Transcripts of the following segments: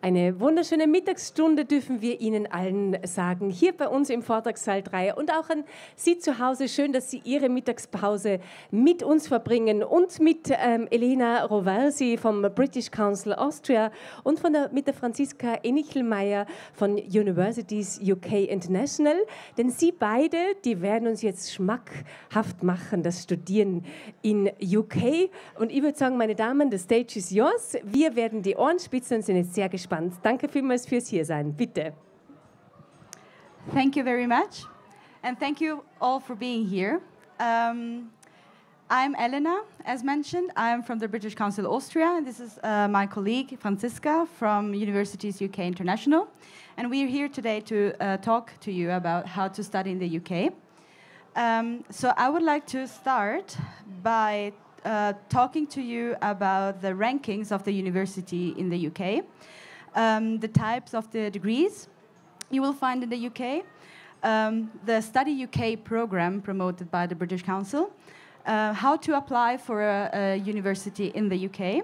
Eine wunderschöne Mittagsstunde dürfen wir Ihnen allen sagen, hier bei uns im Vortragssaal 3 und auch an Sie zu Hause. Schön, dass Sie Ihre Mittagspause mit uns verbringen und mit Elena Roversi vom British Council Austria und mit der Franziska Enichlmayr von Universities UK International. Denn Sie beide, die werden uns jetzt schmackhaft machen, das Studieren in UK. Und ich würde sagen, meine Damen, the stage is yours. Wir werden die Ohren spitzen und sind jetzt sehr gespannt. Danke vielmals fürs Hiersein. Bitte. Thank you very much. And thank you all for being here. I'm Elena, as mentioned. I'm from the British Council Austria. And this is my colleague, Franziska, from Universities UK International. And we're here today to talk to you about how to study in the UK. So I would like to start by talking to you about the rankings of the university in the UK, the types of the degrees you will find in the UK, the Study UK program promoted by the British Council, how to apply for a university in the UK,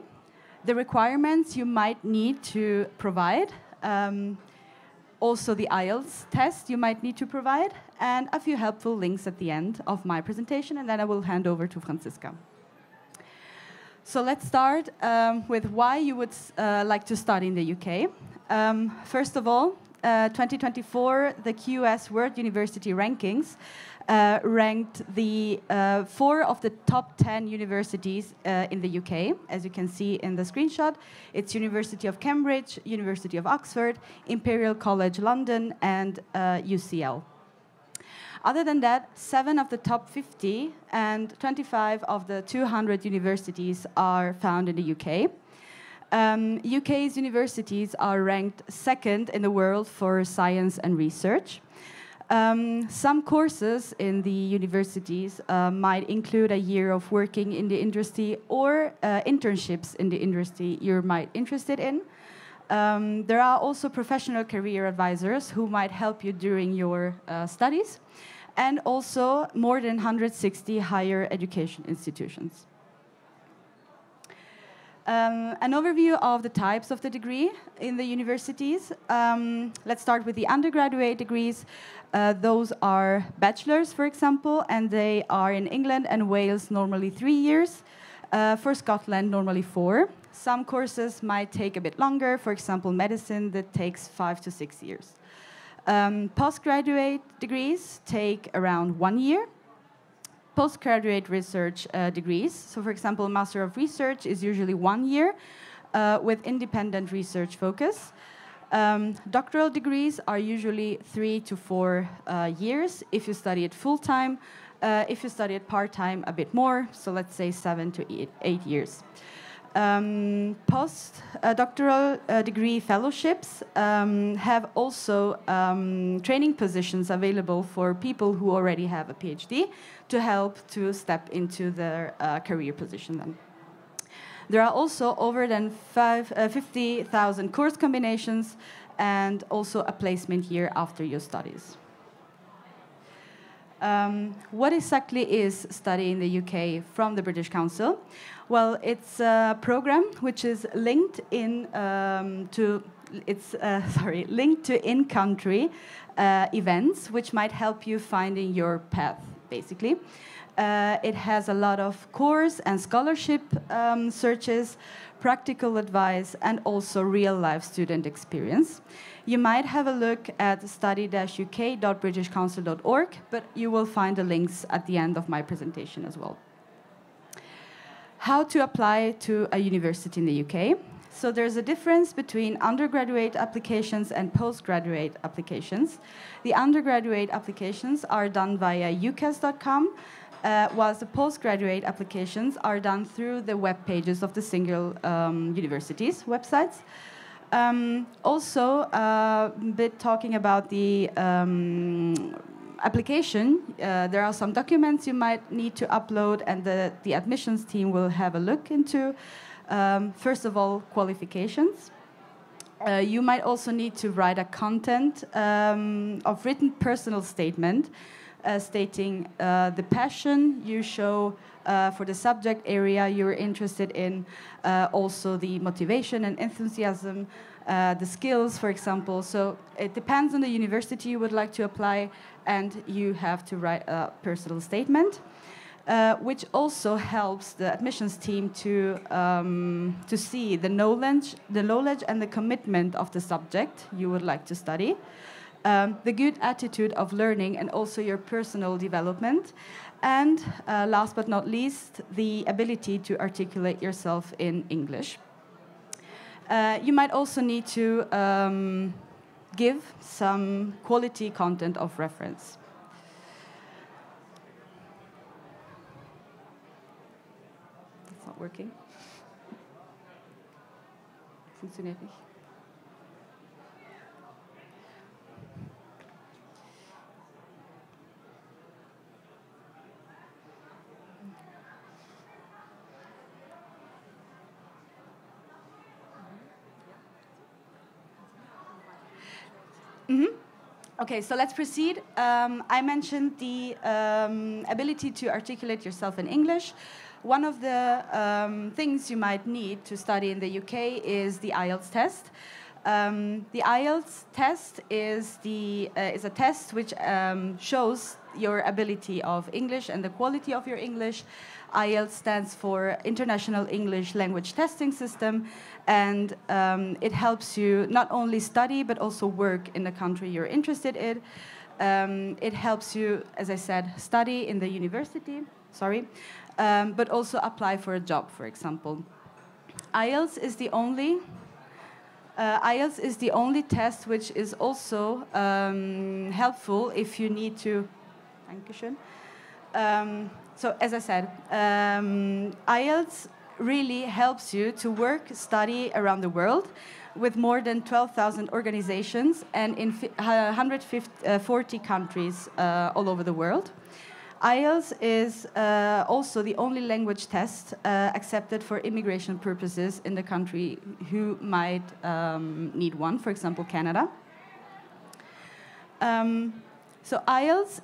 the requirements you might need to provide, also the IELTS test you might need to provide, and a few helpful links at the end of my presentation, and then I will hand over to Franziska. So let's start with why you would like to study in the UK. First of all, 2024, the QS World University Rankings ranked the 4 of the top 10 universities in the UK. As you can see in the screenshot, it's University of Cambridge, University of Oxford, Imperial College London, and UCL. Other than that, 7 of the top 50 and 25 of the 200 universities are found in the UK. UK's universities are ranked 2nd in the world for science and research. Some courses in the universities might include a year of working in the industry or internships in the industry you're might interested in. There are also professional career advisors who might help you during your studies, and also more than 160 higher education institutions. An overview of the types of the degree in the universities. Let's start with the undergraduate degrees. Those are bachelors, for example, and they are in England and Wales normally 3 years. For Scotland, normally 4. Some courses might take a bit longer. For example, medicine, that takes 5 to 6 years. Postgraduate degrees take around 1 year. Postgraduate research degrees, so for example, Master of Research is usually 1 year with independent research focus. Doctoral degrees are usually 3 to 4 years if you study it full-time. If you study it part-time, a bit more, so let's say 7 to 8 years. Post-doctoral degree fellowships have also training positions available for people who already have a PhD to help to step into their career position then. There are also over than 50,000 course combinations and also a placement year after your studies. What exactly is Study in the UK from the British Council? Well, it's a program which is linked linked to in-country events, which might help you finding your path, basically. It has a lot of course and scholarship searches, practical advice, and also real-life student experience. You might have a look at study-uk.britishcouncil.org, but you will find the links at the end of my presentation as well. How to apply to a university in the UK. So there's a difference between undergraduate applications and postgraduate applications. The undergraduate applications are done via ucas.com, whilst the postgraduate applications are done through the web pages of the single universities' websites. Also, a bit talking about the application, there are some documents you might need to upload, and the admissions team will have a look into. First of all, qualifications. You might also need to write a content of written personal statement stating the passion you show for the subject area you're interested in, also the motivation and enthusiasm the skills, for example. So it depends on the university you would like to apply, and you have to write a personal statement, which also helps the admissions team to see the knowledge and the commitment of the subject you would like to study, the good attitude of learning, and also your personal development. And last but not least, the ability to articulate yourself in English. You might also need to give some quality content of reference. It's not working. Funktioniert nicht. Okay, so let's proceed. I mentioned the ability to articulate yourself in English. One of the things you might need to study in the UK is the IELTS test. The IELTS test is a test which shows your ability of English and the quality of your English. IELTS stands for International English Language Testing System, and it helps you not only study but also work in the country you're interested in. It helps you, as I said, study in the university, but also apply for a job, for example. IELTS is the only test which is also helpful if you need to. Dankeschön. So, as I said, IELTS really helps you to work, study around the world with more than 12,000 organizations and in 140 countries all over the world. IELTS is also the only language test accepted for immigration purposes in the country who might need one, for example, Canada. So IELTS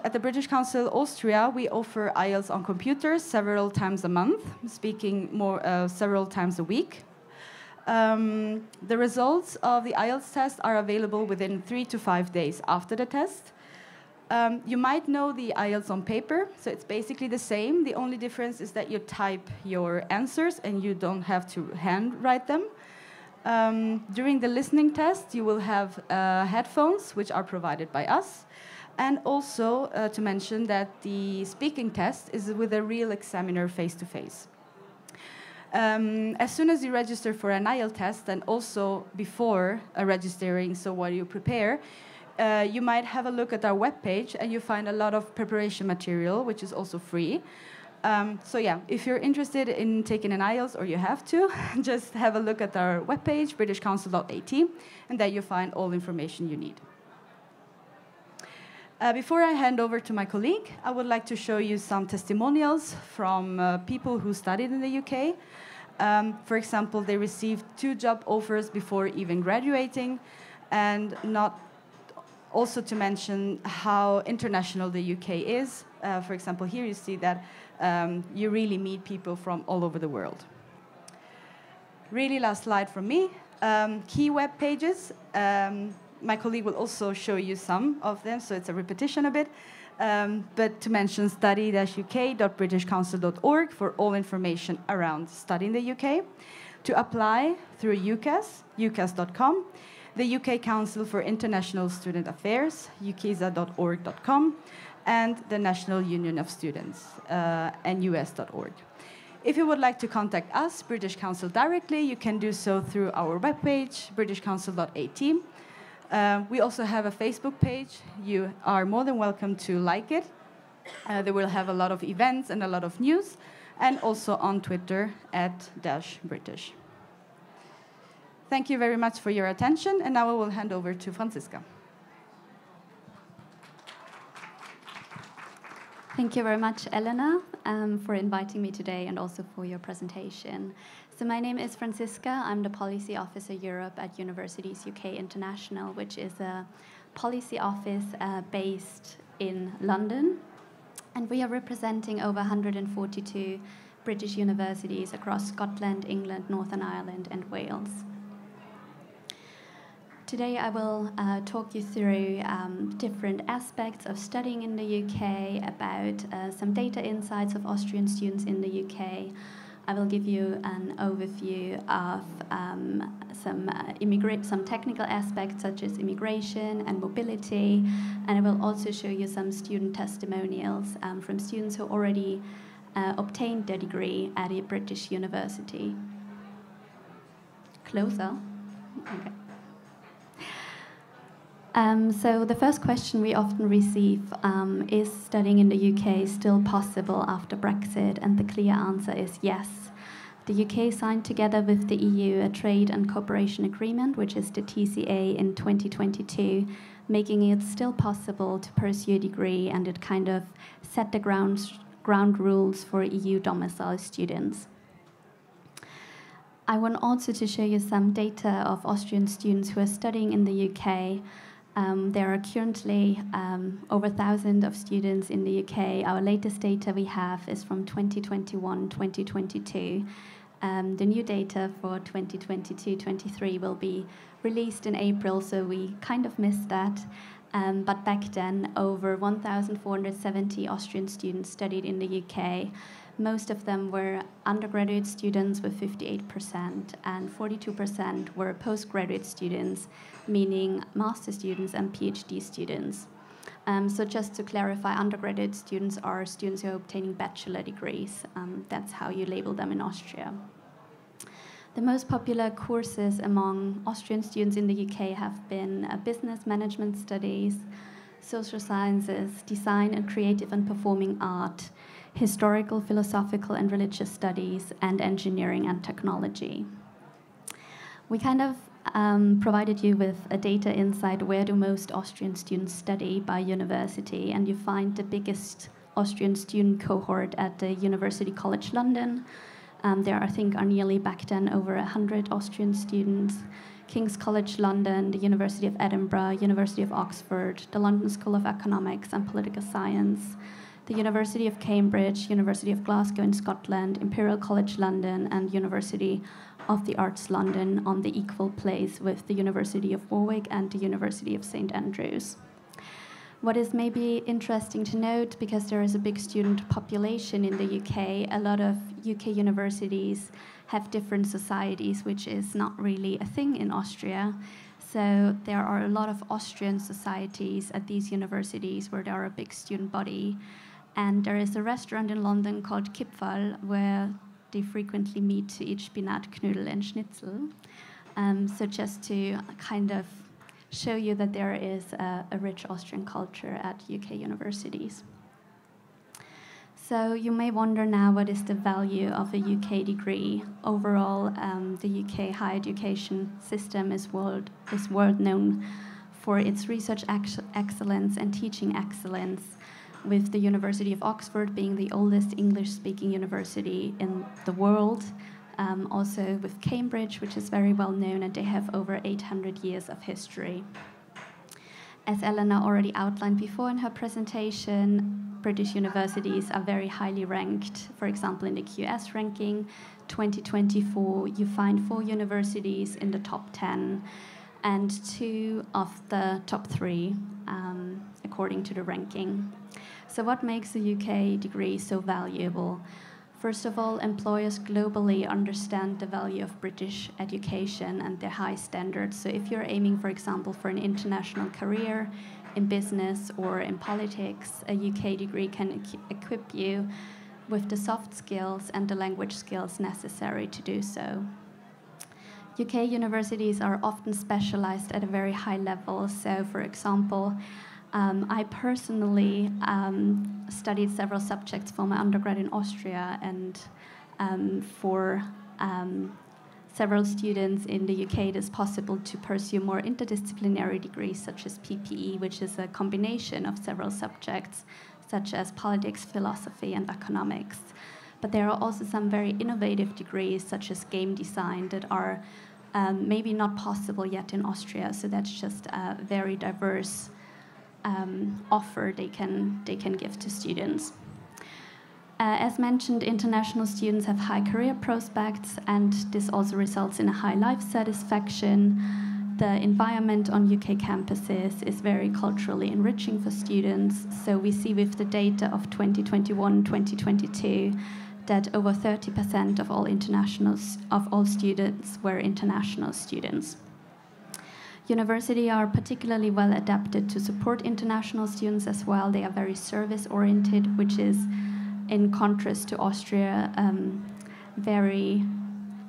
at the British Council Austria, we offer IELTS on computers several times a month, speaking several times a week. The results of the IELTS test are available within 3 to 5 days after the test. You might know the IELTS on paper, so it's basically the same. The only difference is that you type your answers and you don't have to handwrite them. During the listening test, you will have headphones, which are provided by us. And also to mention that the speaking test is with a real examiner face-to-face. As soon as you register for an IELTS test, and also before registering, so while you prepare, you might have a look at our webpage, and you find a lot of preparation material, which is also free. So yeah, if you're interested in taking an IELTS, or you have to, just have a look at our webpage, britishcouncil.at, and there you find all information you need. Before I hand over to my colleague, I would like to show you some testimonials from people who studied in the UK. For example, they received 2 job offers before even graduating, and not also to mention how international the UK is. For example, here you see that you really meet people from all over the world. Really last slide from me. Key web pages. My colleague will also show you some of them, so it's a repetition a bit. But to mention study-uk.britishcouncil.org for all information around studying the UK. To apply through UCAS, ucas.com. The UK Council for International Student Affairs, ukisa.org.com, and the National Union of Students, nus.org. If you would like to contact us, British Council, directly, you can do so through our webpage, britishcouncil.at. We also have a Facebook page. You are more than welcome to like it. They will have a lot of events and a lot of news, and also on Twitter @-British. Thank you very much for your attention, and now I will hand over to Franziska. Thank you very much, Elena, for inviting me today and also for your presentation. So my name is Franziska. I'm the Policy Officer Europe at Universities UK International, which is a policy office based in London. And we are representing over 142 British universities across Scotland, England, Northern Ireland, and Wales. Today I will talk you through different aspects of studying in the UK, about some data insights of Austrian students in the UK. I will give you an overview of some technical aspects such as immigration and mobility, and I will also show you some student testimonials from students who already obtained their degree at a British university. Closer? Okay. So the first question we often receive is studying in the UK still possible after Brexit? And the clear answer is yes. The UK signed together with the EU a Trade and Cooperation Agreement, which is the TCA, in 2022, making it still possible to pursue a degree, and it kind of set the ground rules for EU domicile students. I want also to show you some data of Austrian students who are studying in the UK. There are currently over 1,000 of students in the UK. Our latest data we have is from 2021-2022. The new data for 2022-23 will be released in April, so we kind of missed that. But back then, over 1,470 Austrian students studied in the UK. Most of them were undergraduate students with 58%, and 42% were postgraduate students, meaning master students and PhD students. So just to clarify, undergraduate students are students who are obtaining bachelor degrees. That's how you label them in Austria. The most popular courses among Austrian students in the UK have been business management studies, social sciences, design and creative and performing art, historical, philosophical and religious studies, and engineering and technology. We kind of provided you with a data insight where do most Austrian students study by university, and you find the biggest Austrian student cohort at the University College London. There, I think, are nearly back then over 100 Austrian students. King's College London, the University of Edinburgh, University of Oxford, the London School of Economics and Political Science, the University of Cambridge, University of Glasgow in Scotland, Imperial College London, and University of the Arts London, on the equal place with the University of Warwick and the University of St Andrews. What is maybe interesting to note, because there is a big student population in the UK, a lot of UK universities have different societies, which is not really a thing in Austria. So there are a lot of Austrian societies at these universities where there are a big student body. And there is a restaurant in London called Kipfel, where they frequently meet to eat Spinat, Knödel, and Schnitzel. So just to kind of show you that there is a rich Austrian culture at UK universities. So you may wonder now, what is the value of a UK degree? Overall, the UK higher education system is world known for its research excellence and teaching excellence, with the University of Oxford being the oldest English-speaking university in the world. Also with Cambridge, which is very well known, and they have over 800 years of history. As Elena already outlined before in her presentation, British universities are very highly ranked. For example, in the QS ranking 2024, you find 4 universities in the top 10 and 2 of the top 3, according to the ranking. So what makes a UK degree so valuable? First of all, employers globally understand the value of British education and their high standards. So if you're aiming, for example, for an international career in business or in politics, a UK degree can equip you with the soft skills and the language skills necessary to do so. UK universities are often specialized at a very high level. So, for example, I personally studied several subjects for my undergrad in Austria, and for several students in the UK, it is possible to pursue more interdisciplinary degrees such as PPE, which is a combination of several subjects such as politics, philosophy, and economics. But there are also some very innovative degrees such as game design that are maybe not possible yet in Austria, so that's just a very diverse offer they can give to students. As mentioned, international students have high career prospects, and this also results in a high life satisfaction. The environment on UK campuses is very culturally enriching for students. So we see with the data of 2021-2022 that over 30% of all students were international students. Universities are particularly well adapted to support international students as well. They are very service-oriented, which is, in contrast to Austria, very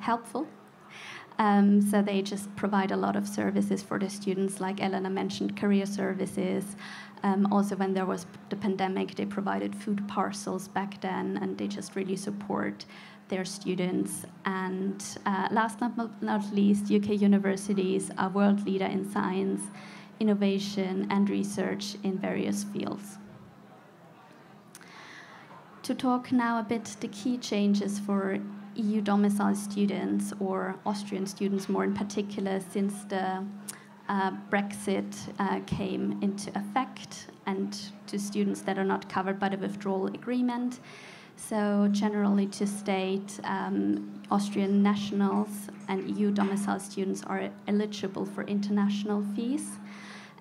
helpful. So they just provide a lot of services for the students, like Elena mentioned, career services. Also, when there was the pandemic, they provided food parcels back then, and they just really support their students. And last but not least, UK universities are world leader in science, innovation, and research in various fields. To talk now a bit the key changes for EU domicile students, or Austrian students more in particular, since the Brexit came into effect, and to students that are not covered by the withdrawal agreement. So generally to state, Austrian nationals and EU domicile students are eligible for international fees,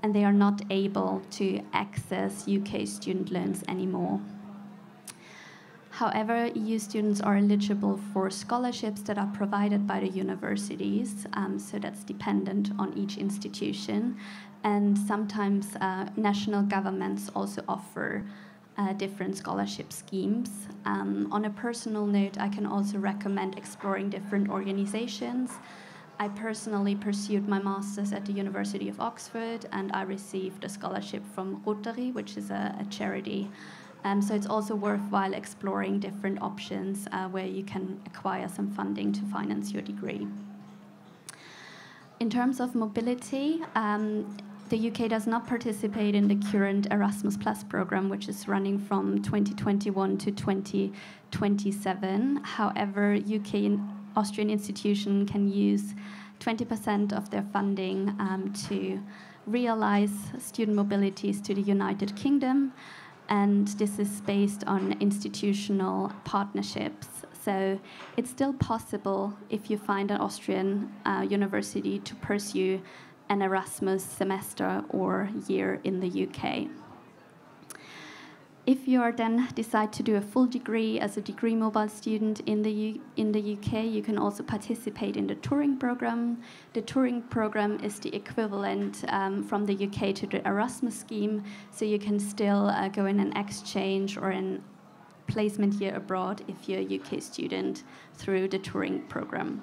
and they are not able to access UK student loans anymore. However, EU students are eligible for scholarships that are provided by the universities, so that's dependent on each institution. And sometimes national governments also offer different scholarship schemes. On a personal note, I can also recommend exploring different organizations. I personally pursued my master's at the University of Oxford, and I received a scholarship from Rotary, which is a charity. So it's also worthwhile exploring different options where you can acquire some funding to finance your degree. In terms of mobility, the UK does not participate in the current Erasmus Plus program, which is running from 2021 to 2027. However, UK and Austrian institutions can use 20% of their funding to realize student mobilities to the United Kingdom. And this is based on institutional partnerships. So it's still possible, if you find an Austrian university, to pursue an Erasmus semester or year in the UK. If you then decide to do a full degree as a degree mobile student in the UK, you can also participate in the touring program. The touring program is the equivalent from the UK to the Erasmus scheme, so you can still go in an exchange or an placement year abroad if you're a UK student through the touring program.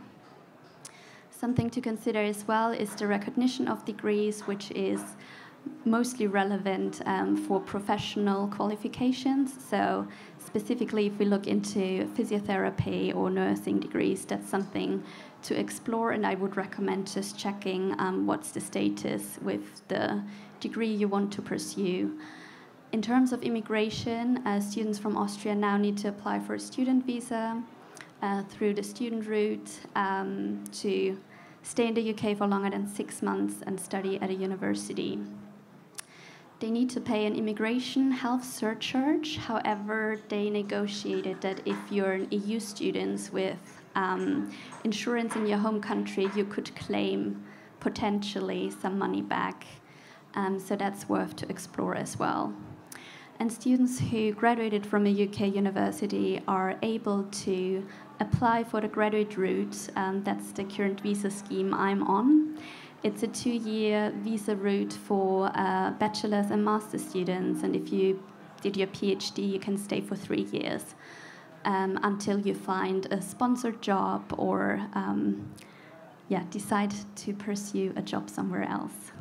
Something to consider as well is the recognition of degrees, which is mostly relevant for professional qualifications. So specifically, if we look into physiotherapy or nursing degrees, that's something to explore, and I would recommend just checking what's the status with the degree you want to pursue. In terms of immigration, students from Austria now need to apply for a student visa through the student route to stay in the UK for longer than 6 months and study at a university. They need to pay an immigration health surcharge. However, they negotiated that if you're an EU student with insurance in your home country, you could claim potentially some money back. So that's worth to explore as well. And students who graduated from a UK university are able to apply for the graduate route. That's the current visa scheme I'm on. It's a 2-year visa route for bachelor's and master's students, and if you did your PhD, you can stay for 3 years until you find a sponsored job or decide to pursue a job somewhere else.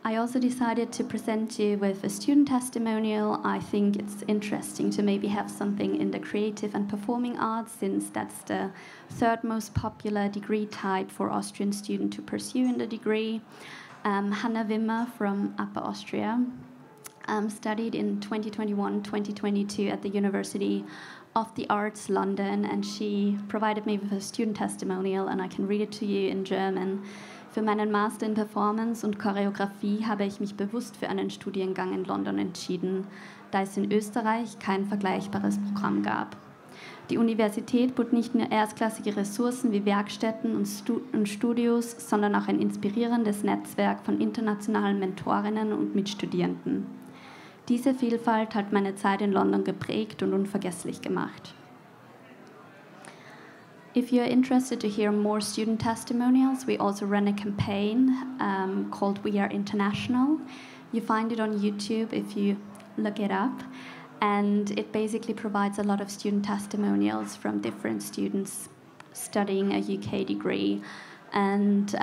I also decided to present you with a student testimonial. I think it's interesting to maybe have something in the creative and performing arts, since that's the 3rd most popular degree type for Austrian students to pursue in the degree. Hannah Wimmer from Upper Austria studied in 2021-2022 at the University of the Arts London, and she provided me with a student testimonial, and I can read it to you in German. Für meinen Master in Performance und Choreografie habe ich mich bewusst für einen Studiengang in London entschieden, da es in Österreich kein vergleichbares Programm gab. Die Universität bot nicht nur erstklassige Ressourcen wie Werkstätten und Studios, sondern auch ein inspirierendes Netzwerk von internationalen Mentorinnen und Mitstudierenden. Diese Vielfalt hat meine Zeit in London geprägt und unvergesslich gemacht. If you're interested to hear more student testimonials, we also run a campaign called We Are International. You find it on YouTube if you look it up. And it basically provides a lot of student testimonials from different students studying a UK degree. And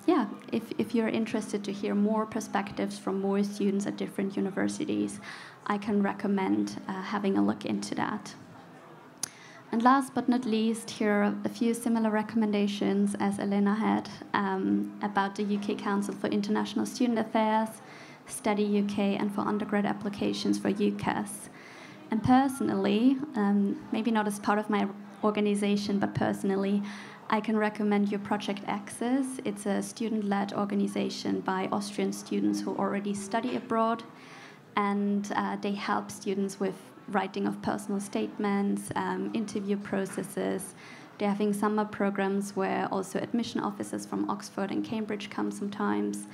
yeah, if you're interested to hear more perspectives from more students at different universities, I can recommend having a look into that. And last but not least, here are a few similar recommendations as Elena had about the UK Council for International Student Affairs, Study UK, and for undergrad applications for UCAS. And personally, maybe not as part of my organization, but personally, I can recommend your Project Access. It's a student-led organization by Austrian students who already study abroad, and they help students with writing of personal statements, interview processes. They're having summer programs where also admission officers from Oxford and Cambridge come sometimes.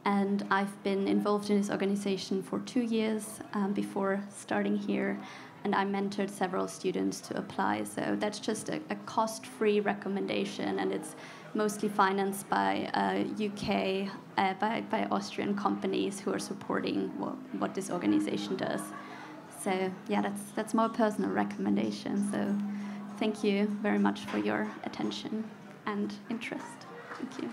And I've been involved in this organization for 2 years before starting here, and I mentored several students to apply. So that's just a cost-free recommendation, and it's mostly financed by UK, by Austrian companies who are supporting what this organization does. So yeah, that's more personal recommendation. So thank you very much for your attention and interest. Thank you.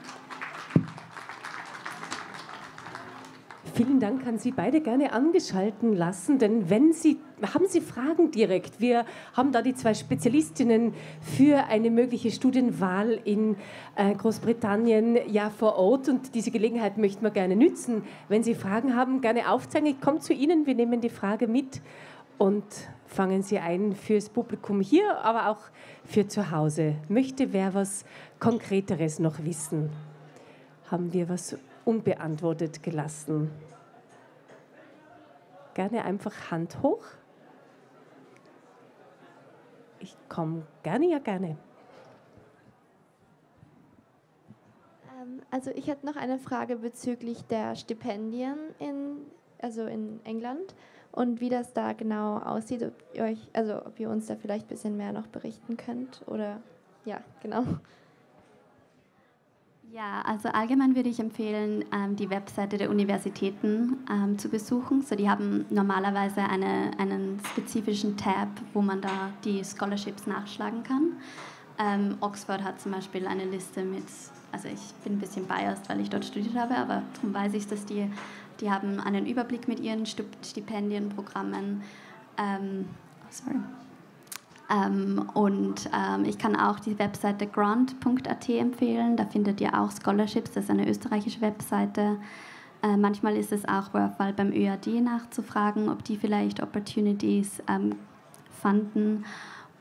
Vielen Dank, an Sie beide gerne angeschalten lassen, denn haben Sie Fragen direkt? Wir haben da die 2 Spezialistinnen für eine mögliche Studienwahl in Großbritannien ja vor Ort, und diese Gelegenheit möchten wir gerne nützen. Wenn Sie Fragen haben, gerne aufzeigen. Ich komme zu Ihnen, wir nehmen die Frage mit und fangen Sie ein fürs Publikum hier, aber auch für zu Hause. Möchte wer was Konkreteres noch wissen? Haben wir was unbeantwortet gelassen? Gerne einfach Hand hoch. Ich komme gerne, ja gerne. Also ich hätte noch eine Frage bezüglich der Stipendien in England und wie das da genau aussieht, ob ihr uns da vielleicht ein bisschen mehr noch berichten könnt oder ja, genau. Ja, also allgemein würde ich empfehlen, die Webseite der Universitäten zu besuchen. So, die haben normalerweise einen spezifischen Tab, wo man da die Scholarships nachschlagen kann. Oxford hat zum Beispiel eine Liste mit, also ich bin ein bisschen biased, weil ich dort studiert habe, aber darum weiß ich, dass die haben einen Überblick mit ihren Stipendienprogrammen. Ich kann auch die Webseite grant.at empfehlen. Da findet ihr auch Scholarships. Das ist eine österreichische Webseite. Manchmal ist es auch worthwhile beim ÖAD nachzufragen, ob die vielleicht Opportunities fanden.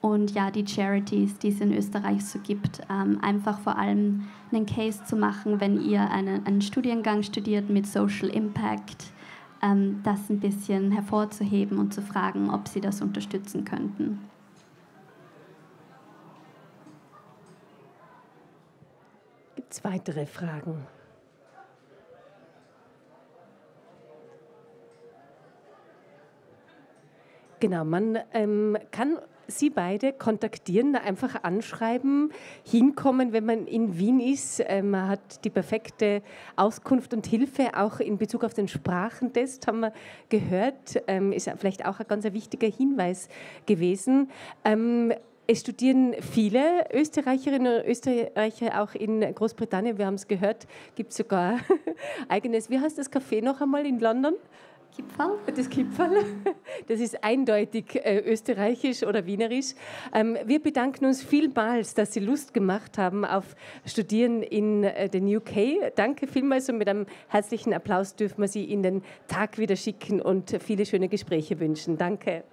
Und ja, die Charities, die es in Österreich so gibt, einfach vor allem einen Case zu machen, wenn ihr einen Studiengang studiert mit Social Impact, das ein bisschen hervorzuheben und zu fragen, ob sie das unterstützen könnten. Gibt es weitere Fragen? Genau, man kann Sie beide kontaktieren, einfach anschreiben, hinkommen, wenn man in Wien ist. Man hat die perfekte Auskunft und Hilfe, auch in Bezug auf den Sprachentest, haben wir gehört. Ist vielleicht auch ein ganz wichtiger Hinweis gewesen. Es studieren viele Österreicherinnen und Österreicher auch in Großbritannien. Wir haben es gehört, gibt es sogar eigenes, wie heißt das Café noch einmal in London? Kipferl? Das Kipferl, das ist eindeutig österreichisch oder wienerisch. Wir bedanken uns vielmals, dass Sie Lust gemacht haben auf Studieren in den UK. Danke vielmals und mit einem herzlichen Applaus dürfen wir Sie in den Tag wieder schicken und viele schöne Gespräche wünschen. Danke.